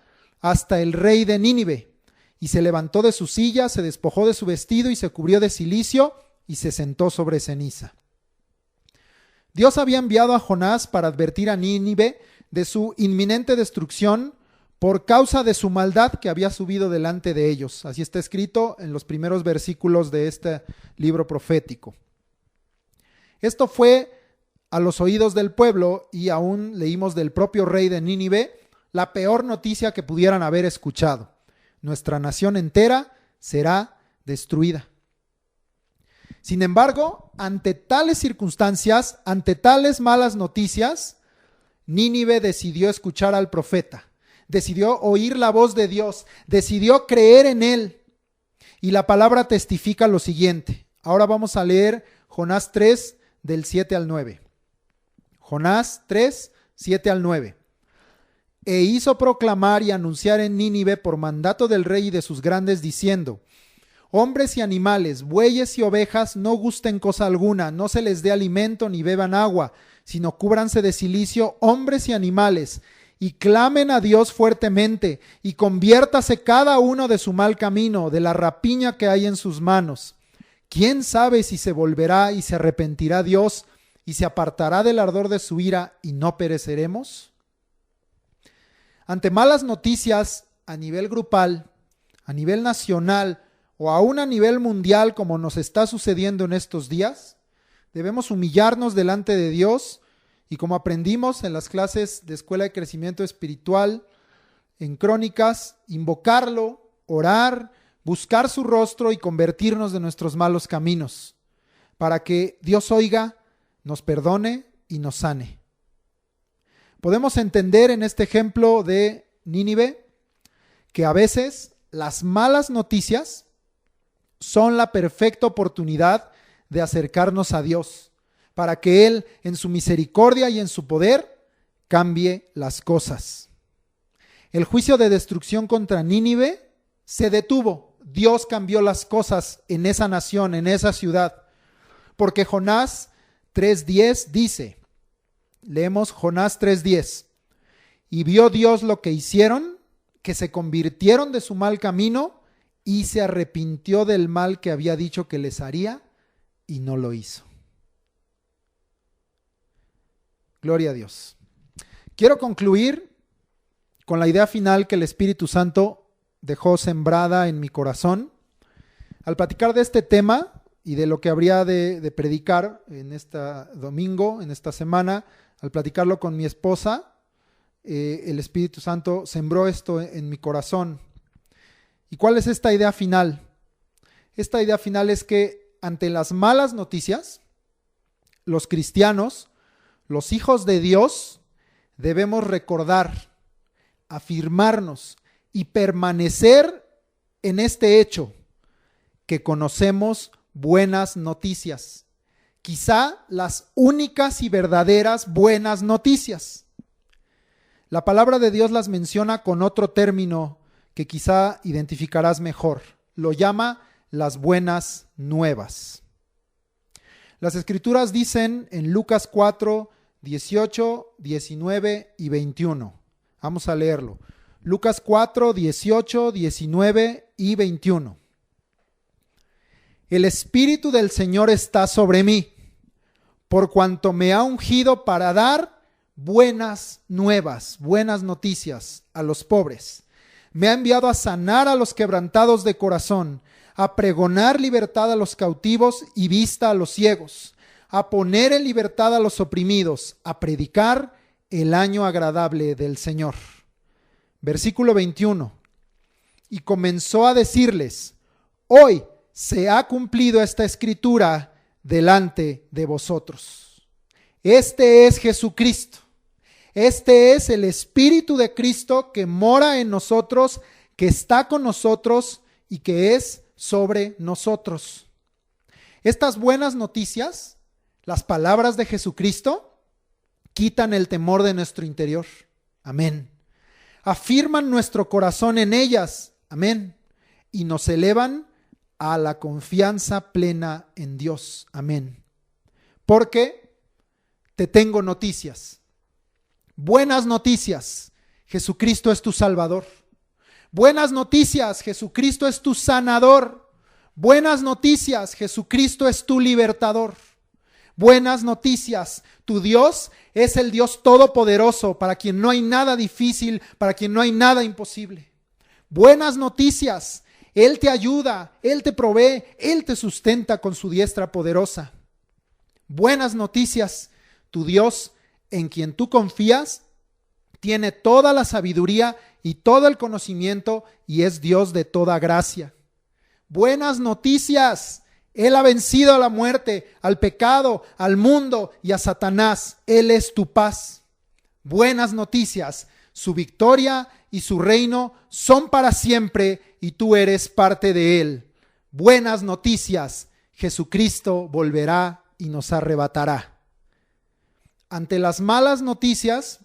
hasta el rey de Nínive. Y se levantó de su silla, se despojó de su vestido y se cubrió de cilicio y se sentó sobre ceniza. Dios había enviado a Jonás para advertir a Nínive de su inminente destrucción por causa de su maldad que había subido delante de ellos. Así está escrito en los primeros versículos de este libro profético. Esto fue a los oídos del pueblo, y aún leímos del propio rey de Nínive, la peor noticia que pudieran haber escuchado. Nuestra nación entera será destruida. Sin embargo, ante tales circunstancias, ante tales malas noticias, Nínive decidió escuchar al profeta, decidió oír la voz de Dios, decidió creer en él. Y la palabra testifica lo siguiente. Ahora vamos a leer Jonás 3, del 7 al 9. Jonás 3, 7 al 9. E hizo proclamar y anunciar en Nínive por mandato del rey y de sus grandes, diciendo: hombres y animales, bueyes y ovejas, no gusten cosa alguna, no se les dé alimento ni beban agua, sino cúbranse de cilicio hombres y animales, y clamen a Dios fuertemente, y conviértase cada uno de su mal camino, de la rapiña que hay en sus manos. ¿Quién sabe si se volverá y se arrepentirá Dios, y se apartará del ardor de su ira, y no pereceremos? Ante malas noticias a nivel grupal, a nivel nacional o aún a nivel mundial, como nos está sucediendo en estos días, debemos humillarnos delante de Dios y, como aprendimos en las clases de Escuela de Crecimiento Espiritual, en Crónicas, invocarlo, orar, buscar su rostro y convertirnos de nuestros malos caminos, para que Dios oiga, nos perdone y nos sane. Podemos entender en este ejemplo de Nínive que a veces las malas noticias son la perfecta oportunidad de acercarnos a Dios, para que Él, en su misericordia y en su poder, cambie las cosas. El juicio de destrucción contra Nínive se detuvo. Dios cambió las cosas en esa nación, en esa ciudad. Porque Jonás 3:10 dice, leemos Jonás 3:10, y vio Dios lo que hicieron, que se convirtieron de su mal camino y se arrepintió del mal que había dicho que les haría y no lo hizo. Gloria a Dios. Quiero concluir con la idea final que el Espíritu Santo dejó sembrada en mi corazón. Al platicar de este tema y de lo que habría de predicar en este domingo, en esta semana, al platicarlo con mi esposa, el Espíritu Santo sembró esto en mi corazón. ¿Y cuál es esta idea final? Esta idea final es que ante las malas noticias, los cristianos, los hijos de Dios, debemos recordar, afirmarnos y permanecer en este hecho, que conocemos buenas noticias, quizá las únicas y verdaderas buenas noticias. La palabra de Dios las menciona con otro término que quizá identificarás mejor. Lo llama las buenas nuevas. Las Escrituras dicen en Lucas 4, 18, 19 y 21. Vamos a leerlo. Lucas 4, 18, 19 y 21. El Espíritu del Señor está sobre mí, por cuanto me ha ungido para dar buenas nuevas, buenas noticias a los pobres. Me ha enviado a sanar a los quebrantados de corazón, a pregonar libertad a los cautivos y vista a los ciegos, a poner en libertad a los oprimidos, a predicar el año agradable del Señor. Versículo 21. Y comenzó a decirles, hoy se ha cumplido esta escritura delante de vosotros. Este es Jesucristo. Este es el Espíritu de Cristo que mora en nosotros, que está con nosotros y que es sobre nosotros. Estas buenas noticias, las palabras de Jesucristo, quitan el temor de nuestro interior. Amén. Afirman nuestro corazón en ellas. Amén. Y nos elevan a la confianza plena en Dios. Amén. Porque te tengo noticias. Buenas noticias. Jesucristo es tu Salvador. Buenas noticias. Jesucristo es tu sanador. Buenas noticias. Jesucristo es tu libertador. Buenas noticias. Tu Dios es el Dios todopoderoso, para quien no hay nada difícil, para quien no hay nada imposible. Buenas noticias. Él te ayuda, Él te provee, Él te sustenta con su diestra poderosa. Buenas noticias. Tu Dios, en quien tú confías, tiene toda la sabiduría y todo el conocimiento y es Dios de toda gracia. Buenas noticias. Él ha vencido a la muerte, al pecado, al mundo y a Satanás. Él es tu paz. Buenas noticias. Su victoria y su reino son para siempre y tú eres parte de Él. Buenas noticias. Jesucristo volverá y nos arrebatará. Ante las malas noticias,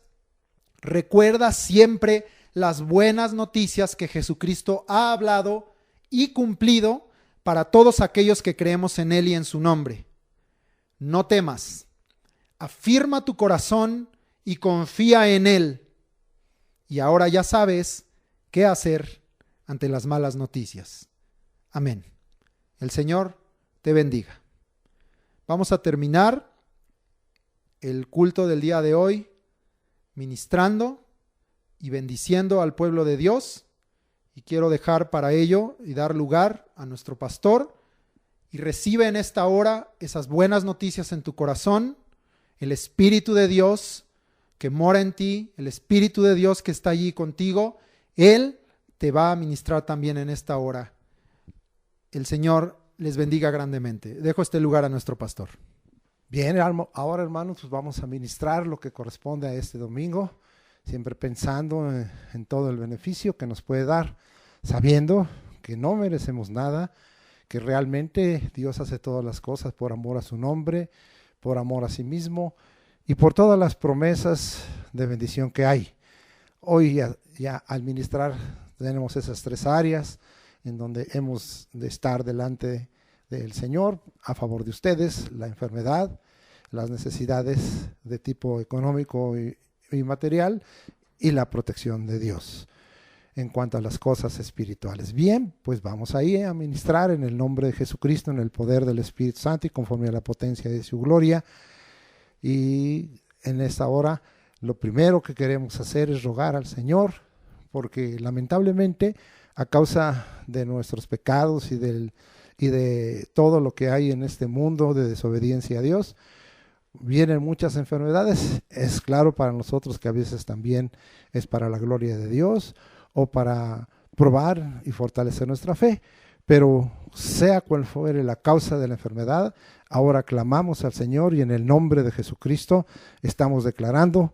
recuerda siempre las buenas noticias que Jesucristo ha hablado y cumplido para todos aquellos que creemos en Él y en su nombre. No temas, afirma tu corazón y confía en Él. Y ahora ya sabes qué hacer ante las malas noticias. Amén. El Señor te bendiga. Vamos a terminar el culto del día de hoy ministrando y bendiciendo al pueblo de Dios. Y quiero dejar para ello y dar lugar a nuestro pastor y recibe en esta hora esas buenas noticias en tu corazón, el Espíritu de Dios que mora en ti, el Espíritu de Dios que está allí contigo. Él te va a ministrar también en esta hora. El Señor les bendiga grandemente. Dejo este lugar a nuestro pastor. Bien, ahora hermanos, pues vamos a ministrar lo que corresponde a este domingo, siempre pensando en todo el beneficio que nos puede dar sabiendo que no merecemos nada, que realmente Dios hace todas las cosas por amor a su nombre, por amor a sí mismo y por todas las promesas de bendición que hay. Hoy ya al ministrar tenemos esas tres áreas en donde hemos de estar delante del Señor a favor de ustedes: la enfermedad, las necesidades de tipo económico y material, y la protección de Dios en cuanto a las cosas espirituales. Bien, pues vamos ahí a ministrar en el nombre de Jesucristo, en el poder del Espíritu Santo y conforme a la potencia de su gloria. Y en esta hora lo primero que queremos hacer es rogar al Señor, porque lamentablemente a causa de nuestros pecados y de todo lo que hay en este mundo de desobediencia a Dios, vienen muchas enfermedades. Es claro para nosotros que a veces también es para la gloria de Dios o para probar y fortalecer nuestra fe, pero sea cual fuere la causa de la enfermedad, ahora clamamos al Señor y en el nombre de Jesucristo estamos declarando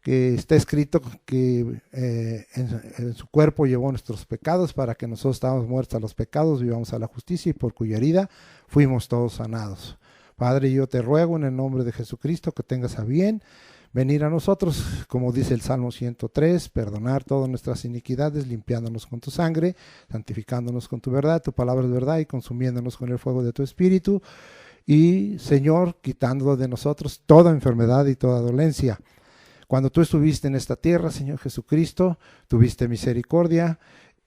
que está escrito que en su cuerpo llevó nuestros pecados para que nosotros estábamos muertos a los pecados, vivamos a la justicia, y por cuya herida fuimos todos sanados. Padre, yo te ruego en el nombre de Jesucristo que tengas a bien venir a nosotros, como dice el Salmo 103, perdonar todas nuestras iniquidades, limpiándonos con tu sangre, santificándonos con tu verdad, tu palabra es verdad, y consumiéndonos con el fuego de tu espíritu. Y, Señor, quitando de nosotros toda enfermedad y toda dolencia. Cuando tú estuviste en esta tierra, Señor Jesucristo, tuviste misericordia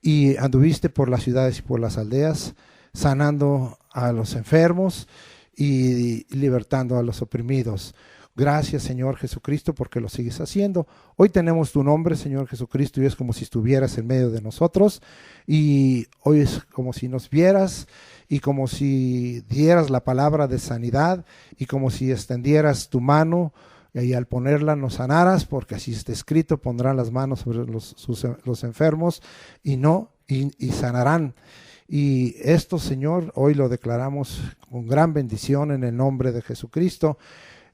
y anduviste por las ciudades y por las aldeas, sanando a los enfermos y libertando a los oprimidos. Gracias, Señor Jesucristo, porque lo sigues haciendo. Hoy tenemos tu nombre, Señor Jesucristo, y es como si estuvieras en medio de nosotros. Y hoy es como si nos vieras y como si dieras la palabra de sanidad y como si extendieras tu mano y al ponerla nos sanaras, porque así está escrito: pondrán las manos sobre los enfermos y sanarán. Y esto, Señor, hoy lo declaramos con gran bendición en el nombre de Jesucristo.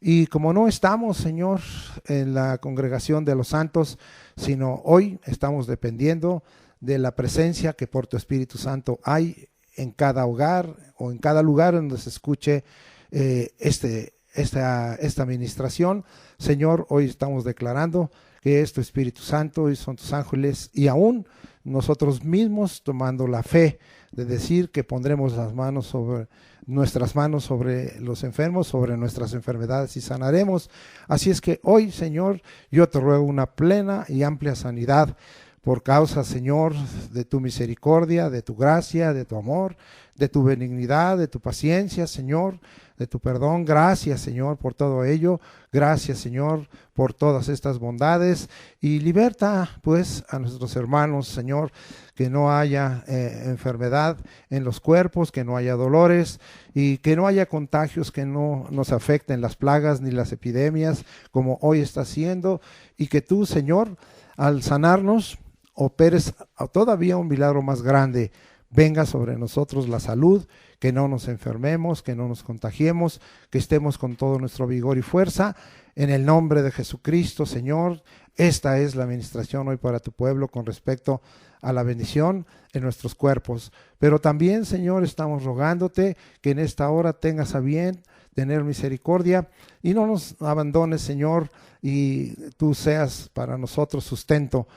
Y como no estamos, Señor, en la congregación de los santos, sino hoy estamos dependiendo de la presencia que por tu Espíritu Santo hay en cada hogar o en cada lugar donde se escuche esta administración. Señor, hoy estamos declarando que es tu Espíritu Santo y son tus ángeles, y aún nosotros mismos tomando la fe de decir que pondremos nuestras manos sobre los enfermos, sobre nuestras enfermedades, y sanaremos. Así es que hoy, Señor, yo te ruego una plena y amplia sanidad por causa, Señor, de tu misericordia, de tu gracia, de tu amor, de tu benignidad, de tu paciencia, Señor, de tu perdón. Gracias, Señor, por todo ello. Gracias, Señor, por todas estas bondades. Y liberta, pues, a nuestros hermanos, Señor, que no haya enfermedad en los cuerpos, que no haya dolores y que no haya contagios que no nos afecten las plagas ni las epidemias como hoy está haciendo. Y que tú, Señor, al sanarnos, operes todavía un milagro más grande. Venga sobre nosotros la salud, que no nos enfermemos, que no nos contagiemos, que estemos con todo nuestro vigor y fuerza. En el nombre de Jesucristo, Señor, esta es la administración hoy para tu pueblo con respecto a la bendición en nuestros cuerpos. Pero también, Señor, estamos rogándote que en esta hora tengas a bien tener misericordia y no nos abandones, Señor, y tú seas para nosotros sustento.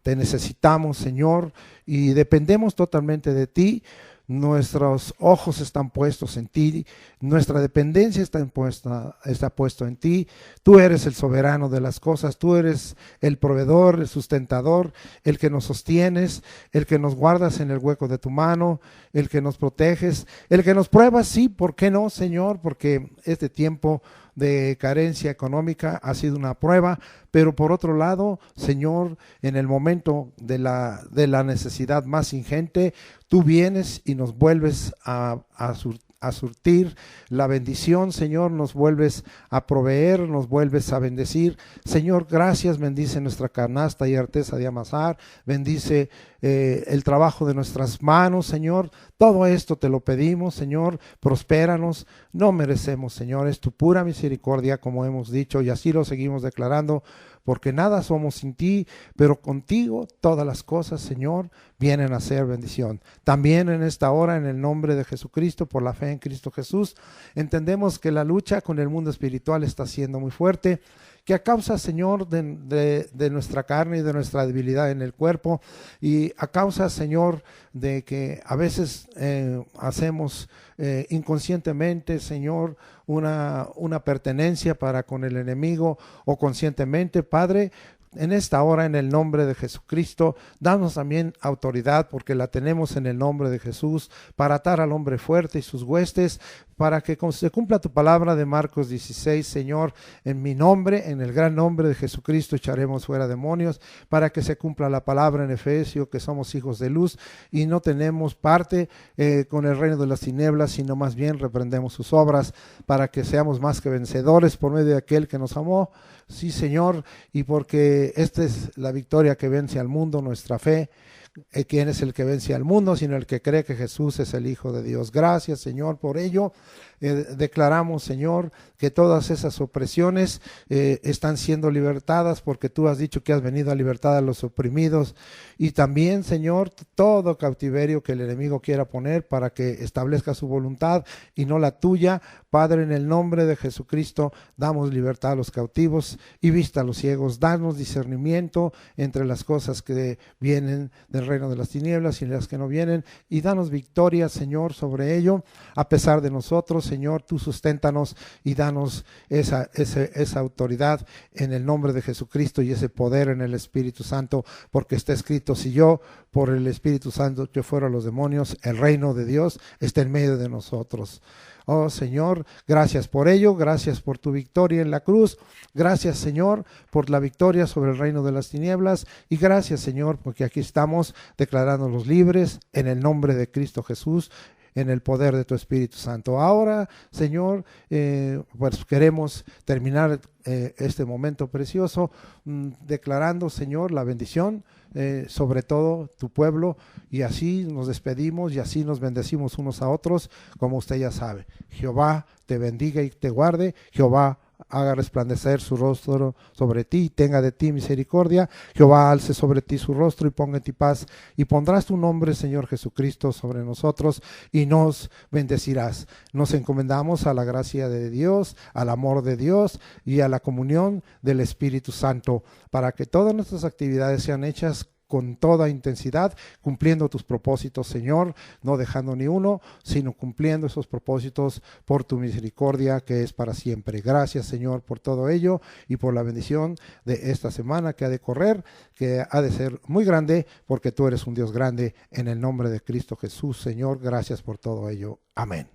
Te necesitamos, Señor, y dependemos totalmente de ti. Nuestros ojos están puestos en ti, nuestra dependencia está puesto en ti. Tú eres el soberano de las cosas, tú eres el proveedor, el sustentador, el que nos sostienes, el que nos guardas en el hueco de tu mano, el que nos proteges, el que nos pruebas. Sí, ¿por qué no, Señor? Porque este tiempo de carencia económica ha sido una prueba, pero por otro lado, Señor, en el momento de la necesidad más ingente, tú vienes y nos vuelves a surtir la bendición, Señor, nos vuelves a proveer, nos vuelves a bendecir. Señor, gracias, bendice nuestra canasta y arteza de amasar, bendice el trabajo de nuestras manos, Señor. Todo esto te lo pedimos, Señor, prospéranos. No merecemos, Señor, es tu pura misericordia, como hemos dicho, y así lo seguimos declarando, porque nada somos sin ti, pero contigo todas las cosas, Señor. vienen a ser bendición. También en esta hora, en el nombre de Jesucristo, por la fe en Cristo Jesús, entendemos que la lucha con el mundo espiritual está siendo muy fuerte, que a causa, Señor, de nuestra carne y de nuestra debilidad en el cuerpo, y a causa, Señor, de que a veces hacemos inconscientemente, Señor, una pertenencia para con el enemigo, o conscientemente, Padre, en esta hora, en el nombre de Jesucristo, danos también autoridad, porque la tenemos en el nombre de Jesús, para atar al hombre fuerte y sus huestes, para que se cumpla tu palabra de Marcos 16, Señor, en mi nombre, en el gran nombre de Jesucristo, echaremos fuera demonios, para que se cumpla la palabra en Efesios, que somos hijos de luz y no tenemos parte con el reino de las tinieblas, sino más bien reprendemos sus obras, para que seamos más que vencedores por medio de aquel que nos amó. Sí, Señor, y porque esta es la victoria que vence al mundo, nuestra fe. ¿Quién es el que vence al mundo? Sino el que cree que Jesús es el Hijo de Dios. Gracias, Señor, por ello. Declaramos, Señor, que todas esas opresiones están siendo libertadas, porque tú has dicho que has venido a libertar a los oprimidos. Y también, Señor, todo cautiverio que el enemigo quiera poner para que establezca su voluntad y no la tuya. Padre, en el nombre de Jesucristo, damos libertad a los cautivos y vista a los ciegos. Danos discernimiento entre las cosas que vienen del reino de las tinieblas y las que no vienen. Y danos victoria, Señor, sobre ello. A pesar de nosotros, Señor, tú susténtanos y danos esa autoridad en el nombre de Jesucristo y ese poder en el Espíritu Santo, porque está escrito: si yo por el Espíritu Santo yo fuera a los demonios, el reino de Dios está en medio de nosotros. Oh Señor, gracias por ello, gracias por tu victoria en la cruz, gracias Señor por la victoria sobre el reino de las tinieblas, y gracias Señor porque aquí estamos declarándolos libres en el nombre de Cristo Jesús, en el poder de tu Espíritu Santo. Ahora, Señor, pues queremos terminar este momento precioso declarando, Señor, la bendición sobre todo tu pueblo, y así nos despedimos y así nos bendecimos unos a otros, como usted ya sabe. Jehová te bendiga y te guarde. Jehová haga resplandecer su rostro sobre ti y tenga de ti misericordia. Jehová alce sobre ti su rostro y ponga en ti paz, y pondrás tu nombre, Señor Jesucristo, sobre nosotros y nos bendecirás. Nos encomendamos a la gracia de Dios, al amor de Dios y a la comunión del Espíritu Santo, para que todas nuestras actividades sean hechas con toda intensidad, cumpliendo tus propósitos, Señor, no dejando ni uno, sino cumpliendo esos propósitos por tu misericordia que es para siempre. Gracias, Señor, por todo ello y por la bendición de esta semana que ha de correr, que ha de ser muy grande, porque tú eres un Dios grande, en el nombre de Cristo Jesús, Señor. Gracias por todo ello. Amén.